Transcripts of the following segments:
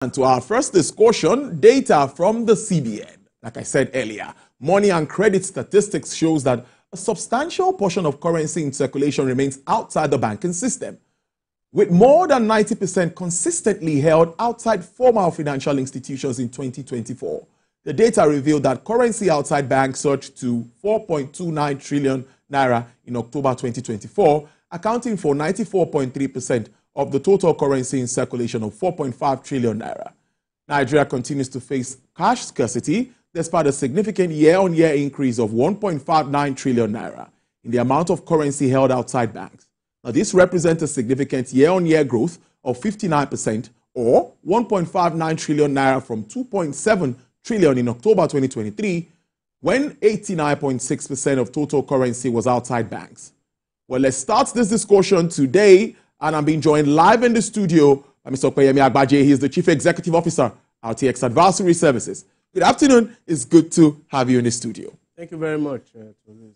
And to our first discussion, data from the CBN. Like I said earlier, money and credit statistics shows that a substantial portion of currency in circulation remains outside the banking system, with more than 90% consistently held outside formal financial institutions in 2024. The data revealed that currency outside banks surged to 4.29 trillion naira in October 2024, accounting for 94.3% of the total currency in circulation of 4.5 trillion naira. Nigeria continues to face cash scarcity despite a significant year-on-year increase of 1.59 trillion naira in the amount of currency held outside banks. Now, this represents a significant year-on-year growth of 59%, or 1.59 trillion naira from 2.7 trillion in October 2023, when 89.6% of total currency was outside banks. Well, let's start this discussion today, and I'm being joined live in the studio by Mr. Opeyemi Agbaje. He is the Chief Executive Officer, RTX Advisory Services. Good afternoon. It's good to have you in the studio. Thank you very much for this.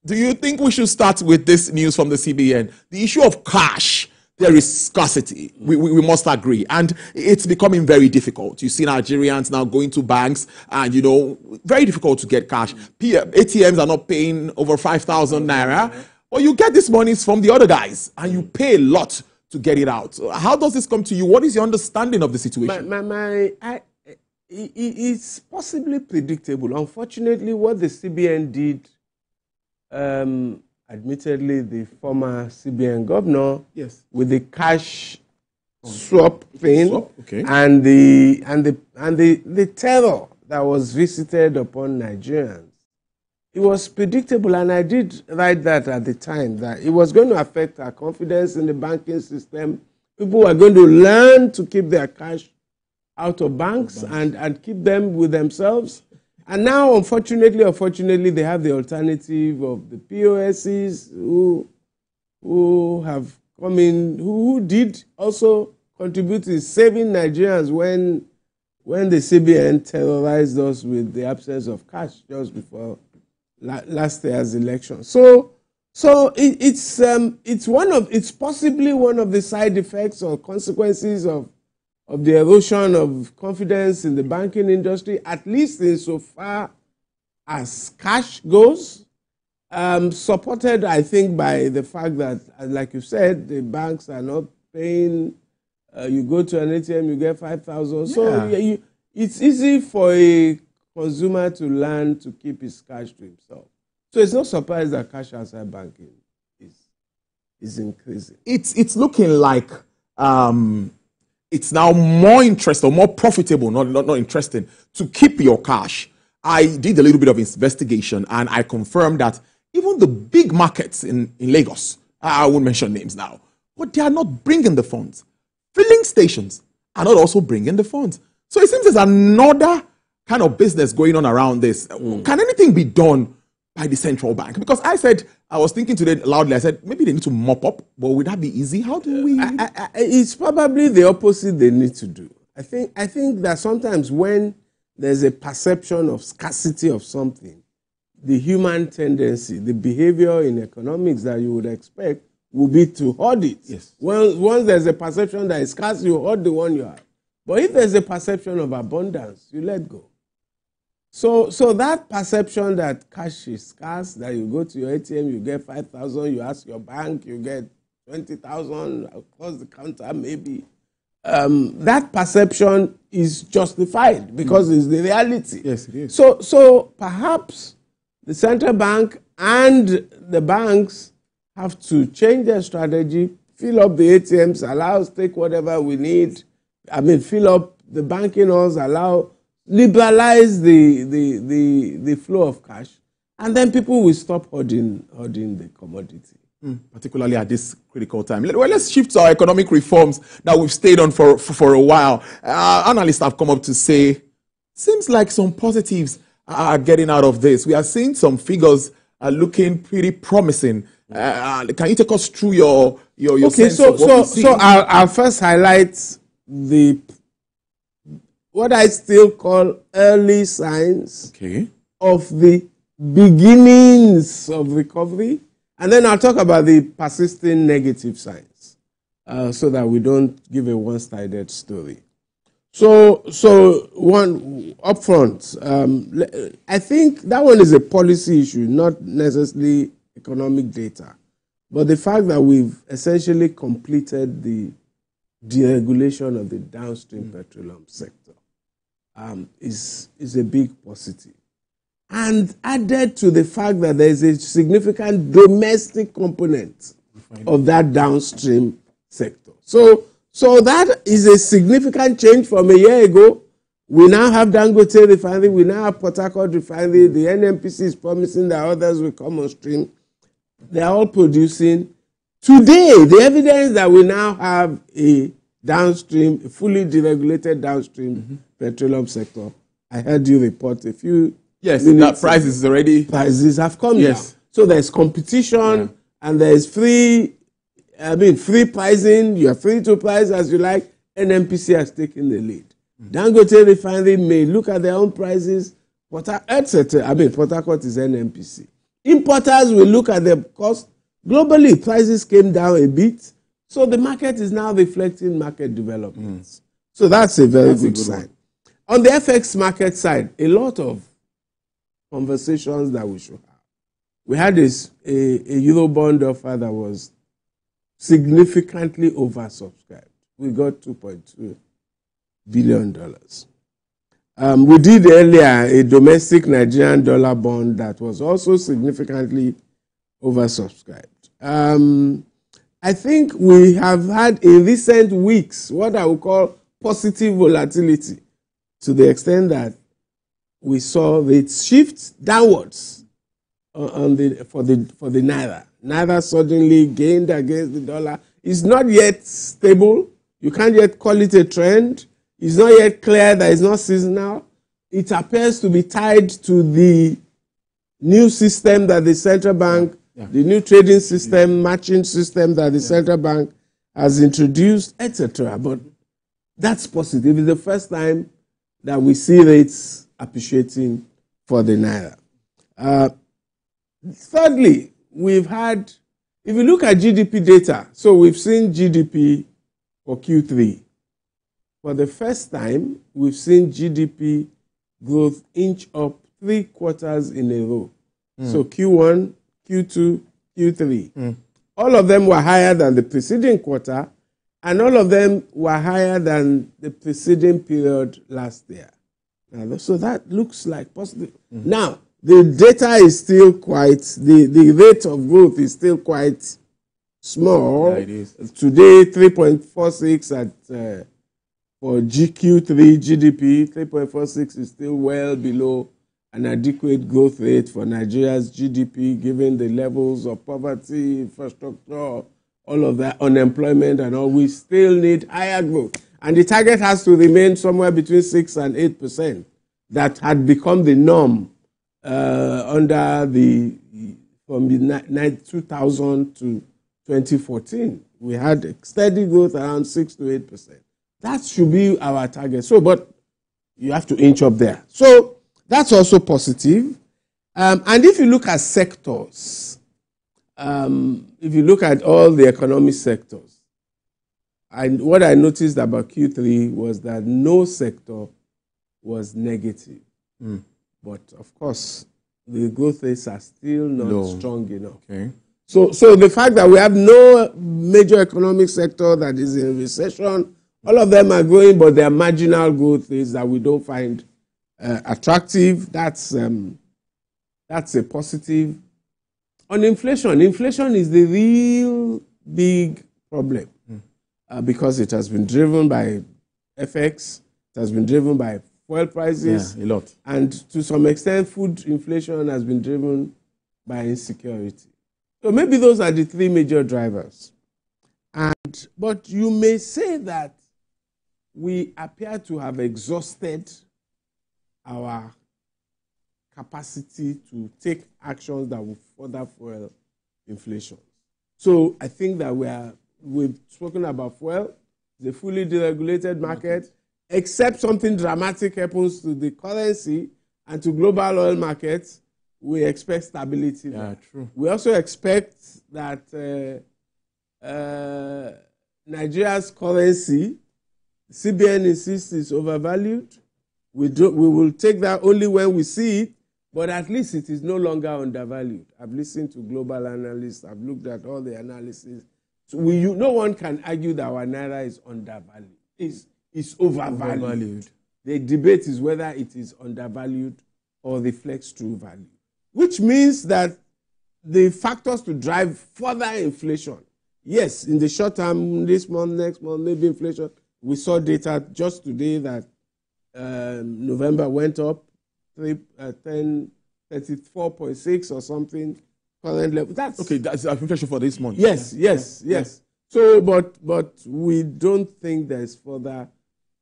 Do you think we should start with this news from the CBN? The issue of cash, there is scarcity. We must agree. And it's becoming very difficult. You see Nigerians now going to banks and, very difficult to get cash. ATMs are not paying over 5,000 naira. Or you get these monies from the other guys and you pay a lot to get it out. How does this come to you? What is your understanding of the situation? It's possibly predictable. Unfortunately, what the CBN did, admittedly, the former CBN governor, yes, with the cash swap thing, okay, and the terror that was visited upon Nigerians, it was predictable, and I did write that at the time, that it was going to affect our confidence in the banking system. People were going to learn to keep their cash out of banks and keep them with themselves. And now, unfortunately, they have the alternative of the POSs who have come in, who did also contribute to saving Nigerians when the CBN terrorized us with the absence of cash just before last year's election. So it's possibly one of the side effects or consequences of the erosion of confidence in the banking industry, at least insofar as cash goes, supported, I think, by the fact that, like you said, the banks are not paying. You go to an ATM, you get 5,000. So it's easy for a consumer to learn to keep his cash to himself. So it's no surprise that cash outside banking is increasing. It's looking like it's now more interesting, or more profitable, not interesting, to keep your cash. I did a little bit of investigation and I confirmed that even the big markets in Lagos, I won't mention names now, but they are not bringing the funds. Filling stations are not also bringing the funds. So it seems there's another kind of business going on around this. Can anything be done by the central bank? Because I was thinking today loudly, I said, maybe they need to mop up, but would that be easy? How do we? It's probably the opposite they need to do. I think that sometimes when there's a perception of scarcity of something, the human tendency, the behavior in economics that you would expect will be to hoard it. Yes. Once there's a perception that is scarce, you hoard the one you have. But if there's a perception of abundance, you let go. So that perception that cash is scarce, that you go to your ATM, you get 5,000, you ask your bank, you get 20,000 across the counter, maybe. That perception is justified because it's the reality. Yes, it is. So perhaps the central bank and the banks have to change their strategy, fill up the ATMs, allow us to take whatever we need. Fill up the banking halls, liberalize the flow of cash, and then people will stop hoarding the commodity. Particularly at this critical time. Well, let's shift to our economic reforms that we've stayed on for a while. Analysts have come up to say, seems like some positives are getting out of this. We are seeing some figures looking pretty promising. Can you take us through your sense of what we see? So I'll first highlight what I still call early signs of the beginnings of recovery. And then I'll talk about the persisting negative signs so that we don't give a one-sided story. So one upfront, I think that one is a policy issue, not necessarily economic data. But the fact that we've essentially completed the deregulation of the downstream petroleum sector is a big positive. And added to the fact that there is a significant domestic component of that downstream sector. So that is a significant change from a year ago. We now have Dangote refinery, we now have Port Harcourt refinery, the NNPC is promising that others will come on stream. They are all producing. Today, the evidence that we now have a downstream, a fully deregulated downstream petroleum sector. I heard you report a few. Yes, that prices prices have come down. So there's competition and there's free pricing. You are free to price as you like. NNPC has taken the lead. Dangote refinery may look at their own prices, etc. Port Harcourt is NNPC. Importers will look at their cost. Globally, prices came down a bit. So the market is now reflecting market developments. So that's a very good sign. On the FX market side, a lot of conversations that we should have. We had a Eurobond offer that was significantly oversubscribed. We got $2.2 billion. We did earlier a domestic Nigerian dollar bond that was also significantly oversubscribed. I think we have had in recent weeks what I would call positive volatility, to the extent that we saw rates shift downwards for the naira. Naira suddenly gained against the dollar. It's not yet stable. You can't yet call it a trend. It's not yet clear that it's not seasonal. It appears to be tied to the new system that the central bank, the new trading system, matching system that the central bank has introduced, etc. But that's positive. It's the first time that we see rates appreciating for the naira. Thirdly, we've had, if you look at GDP data, so we've seen GDP for Q3. For the first time, we've seen GDP growth inch up 3 quarters in a row. So Q1, Q2, Q3. All of them were higher than the preceding quarter, and all of them were higher than the preceding period last year. So that looks like positive. Now, the data is still quite, the rate of growth is still quite small. Yeah, it is. Today, 3.46 at for GQ3 GDP, 3.46 is still well below an adequate growth rate for Nigeria's GDP, given the levels of poverty, infrastructure, all of that, unemployment and all. We still need higher growth. And the target has to remain somewhere between 6 and 8%. That had become the norm under from 2000 to 2014. We had steady growth around 6 to 8%. That should be our target. So, but you have to inch up there. So that's also positive. And if you look at sectors, if you look at all the economic sectors, and what I noticed about Q3 was that no sector was negative. But of course, the growth rates are still not strong enough. Okay. So the fact that we have no major economic sector that is in recession, all of them are growing, but their marginal growth is that we don't find attractive. That's a positive. On inflation, inflation is the real big problem because it has been driven by FX, it has been driven by fuel prices, a lot, and to some extent, food inflation has been driven by insecurity. So maybe those are the 3 major drivers. But you may say that we appear to have exhausted our capacity to take actions that will further fuel inflation. So I think that we've spoken about fuel, the fully deregulated market, except something dramatic happens to the currency and to global oil markets, we expect stability. Yeah, true. We also expect that Nigeria's currency CBN insists it's overvalued. We will take that only when we see it, but at least it is no longer undervalued. I've listened to global analysts. I've looked at all the analysis. So no one can argue that our naira is undervalued. It's overvalued. The debate is whether it is undervalued or reflects true value, which means that the factors to drive further inflation. Yes, in the short term, this month, next month, maybe inflation. We saw data just today that November went up 34.6 or something. Current level. That's inflation for this month. Yes. So, but we don't think there's further.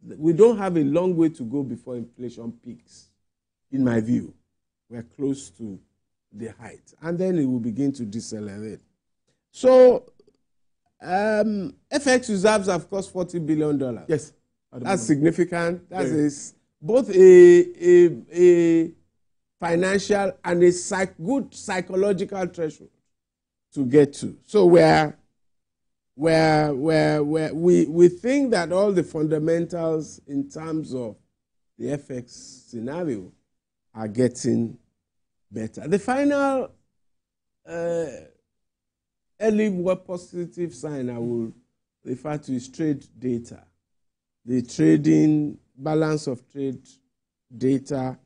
We don't have a long way to go before inflation peaks. In my view, we're close to the height, and then it will begin to decelerate. So, FX reserves have cost $40 billion. Yes, that's significant. That is both a financial and a good psychological threshold to get to. So we think that all the fundamentals in terms of the FX scenario are getting better. The final early positive sign I will refer to is trade data. The trading balance of trade data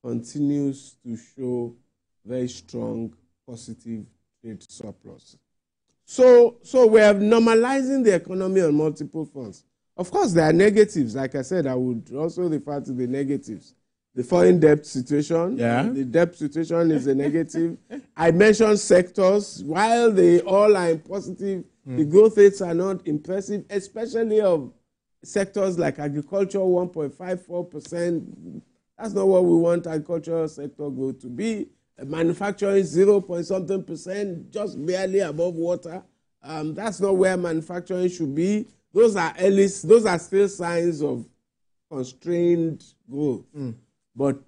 continues to show very strong positive trade surplus. So we are normalizing the economy on multiple fronts. Of course, there are negatives. Like I said, I would also refer to the negatives. The foreign debt situation. Yeah. The debt situation is a negative. I mentioned sectors. While they all are in positive, the growth rates are not impressive, especially of sectors like agriculture, 1.54%. That's not what we want agricultural sector growth to be. Manufacturing, 0.something%, just barely above water. That's not where manufacturing should be. Those are still signs of constrained growth. But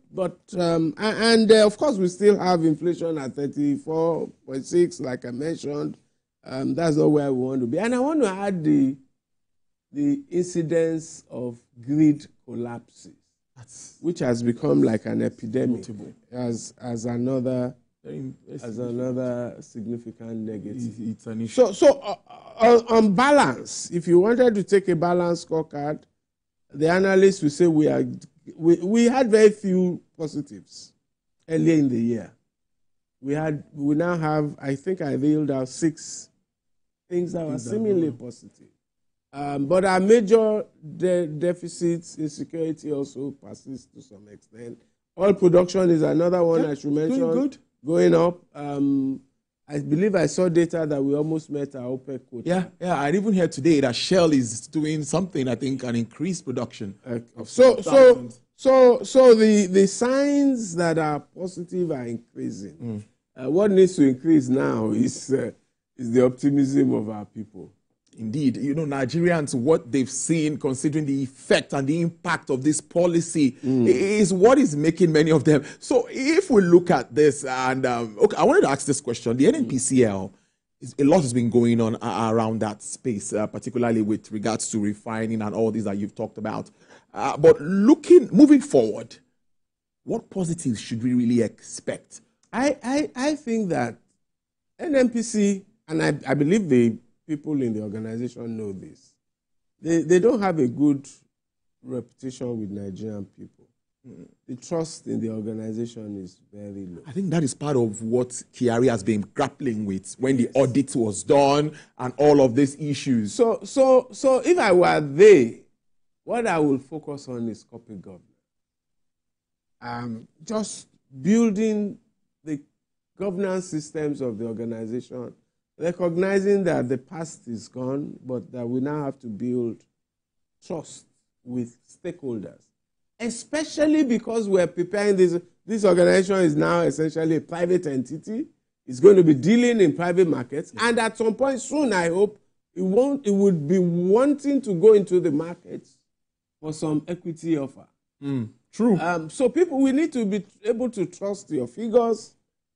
of course, we still have inflation at 34.6, like I mentioned. That's not where we want to be. And I want to add the incidence of grid collapses, which has become like an epidemic as another significant negative. It's an issue. So on balance, if you wanted to take a balanced scorecard, the analysts will say we had very few positives earlier in the year. We now have, I think I reeled out 6 things that were seemingly positive. But our major deficits in security also persist to some extent. Oil production is another one I should mention. Going up. I believe I saw data that we almost met our OPEC quota. Yeah. I even heard today that Shell is doing something, I think, an increased production. So the signs that are positive are increasing. What needs to increase now is the optimism of our people. Indeed, Nigerians, what they've seen, considering the effect and the impact of this policy, is what is making many of them. So if we look at this, and I wanted to ask this question. The NNPCL, a lot has been going on around that space, particularly with regards to refining and all these that you've talked about. But moving forward, what positives should we really expect? I think that NNPC, and I believe the people in the organization know this. They don't have a good reputation with Nigerian people. The trust in the organization is very low. I think that is part of what Kyari has been grappling with when the audit was done and all of these issues. So if I were they, what I would focus on is corporate governance. Just building the governance systems of the organization, recognizing that the past is gone, but that we now have to build trust with stakeholders, especially because we're preparing this organization is now essentially a private entity. It's going to be dealing in private markets, and at some point soon, I hope it would be wanting to go into the markets for some equity offer. True. So we need to be able to trust your figures,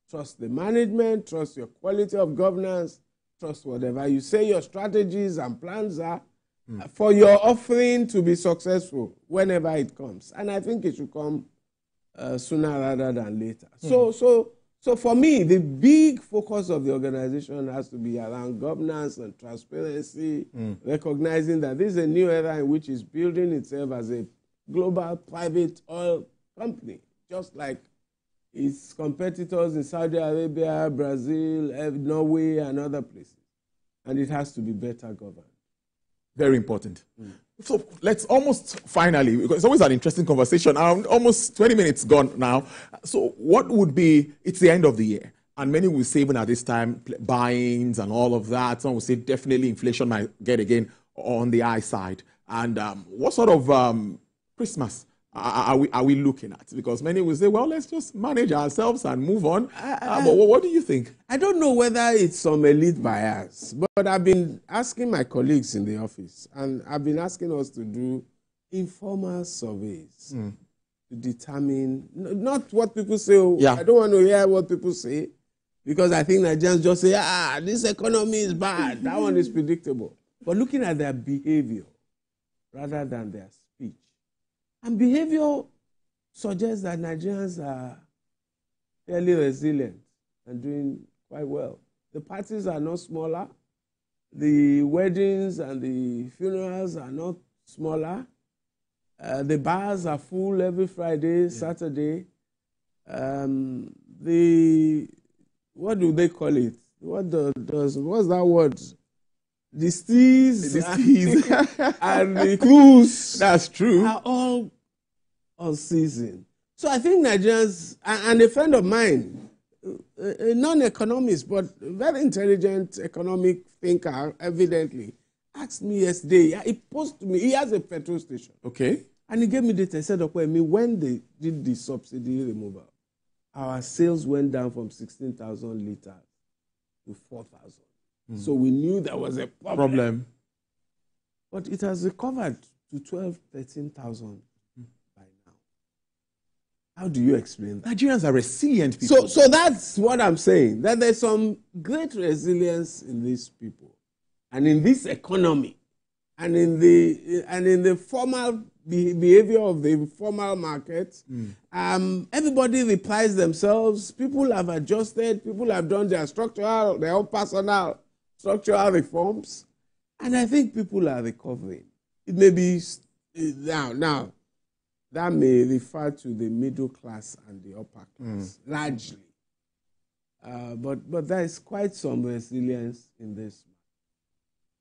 trust the management, trust your quality of governance, trust whatever you say your strategies and plans are. for your offering to be successful whenever it comes. And I think it should come sooner rather than later. So for me, the big focus of the organization has to be around governance and transparency, recognizing that this is a new era in which it's building itself as a global private oil company, just like its competitors in Saudi Arabia, Brazil, Norway, and other places. And it has to be better governed. Very important. So let's almost finally, because it's always an interesting conversation, almost 20 minutes gone now. So what would be, it's the end of the year, and many will say even at this time, buyings and all of that. Some will say definitely inflation might get again on the high side. And what sort of Christmas are we looking at? Because many will say, well, let's just manage ourselves and move on. But what do you think? I don't know whether it's some elite bias, but I've been asking my colleagues in the office, and I've been asking us to do informal surveys to determine, not what people say. I don't want to hear what people say, because I think Nigerians just say, this economy is bad. That one is predictable. But looking at their behavior rather than their speech. And behavior suggests that Nigerians are fairly resilient and doing quite well. The parties are not smaller. The weddings and the funerals are not smaller. The bars are full every Friday, Saturday. What do they call it? What's that word? The steez and the cruise. That's true. Are all on season. So I think Nigerians, and a friend of mine, a non-economist but very intelligent economic thinker, evidently, asked me yesterday. He posted to me. He has a petrol station. Okay. And he gave me data. He said, when they did the subsidy removal, our sales went down from 16,000 liters to 4,000. So we knew there was a problem. But it has recovered to 12,000, 13,000 by now. How do you explain that? Nigerians are resilient people. So that's what I'm saying, that there's some great resilience in these people and in this economy and in the formal behavior of the formal market. Everybody replies themselves. People have adjusted. People have done their own personal structural reforms, and I think people are recovering. It may be now that may refer to the middle class and the upper class largely, but there is quite some resilience in this.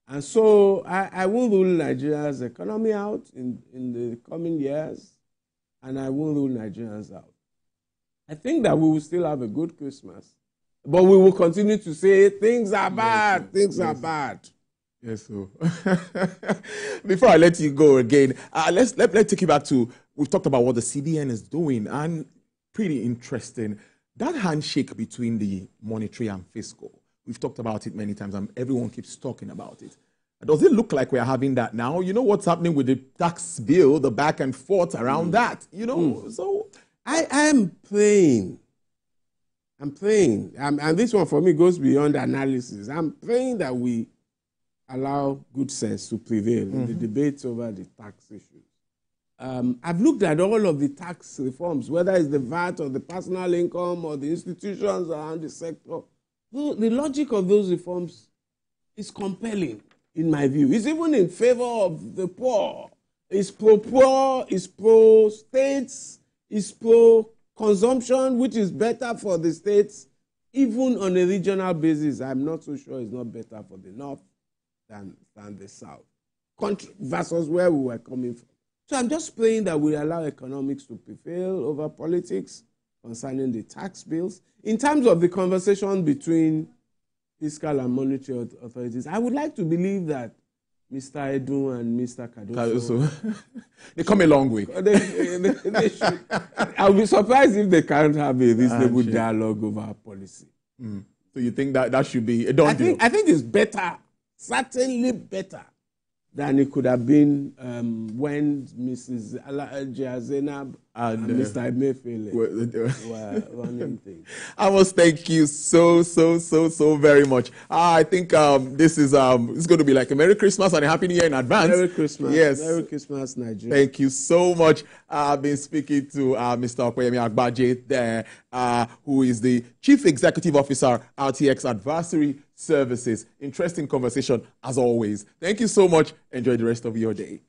And so I will rule Nigeria's economy out in the coming years, and I will rule Nigerians out. I think that we will still have a good Christmas. But we will continue to say things are bad, things are bad. Yes, so. Before I let you go again, let's take you back to, we've talked about what the CBN is doing, and pretty interesting. That handshake between the monetary and fiscal, we've talked about it many times, and everyone keeps talking about it. Does it look like we're having that now? You know what's happening with the tax bill, the back and forth around that, so... I'm praying. And this one for me goes beyond analysis. I'm praying that we allow good sense to prevail in the debates over the tax issues. I've looked at all of the tax reforms, whether it's the VAT or the personal income or the institutions around the sector. The logic of those reforms is compelling, in my view. It's even in favor of the poor. It's pro-poor, it's pro-states, it's pro-consumption, which is better for the states. Even on a regional basis, I'm not so sure it's not better for the North than the South, versus where we were coming from. So I'm just praying that we allow economics to prevail over politics concerning the tax bills. In terms of the conversation between fiscal and monetary authorities, I would like to believe that Mr. Edu and Mr. Cardoso, they come a long way. They should. I'll be surprised if they can't have a reasonable dialogue over policy. So you think that should be a done deal? I think it's better, certainly better, than it could have been when Mrs. Zainab and Mr. Emefiele were running things. I must thank you so very much. I think this is it's going to be like a Merry Christmas and a Happy New Year in advance. Merry Christmas. Yes. Merry Christmas, Nigeria. Thank you so much. I've been speaking to Mr. Okoyemi Agbaje there, who is the Chief Executive Officer, RTX Advisory Services. Interesting conversation as always. Thank you so much. Enjoy the rest of your day.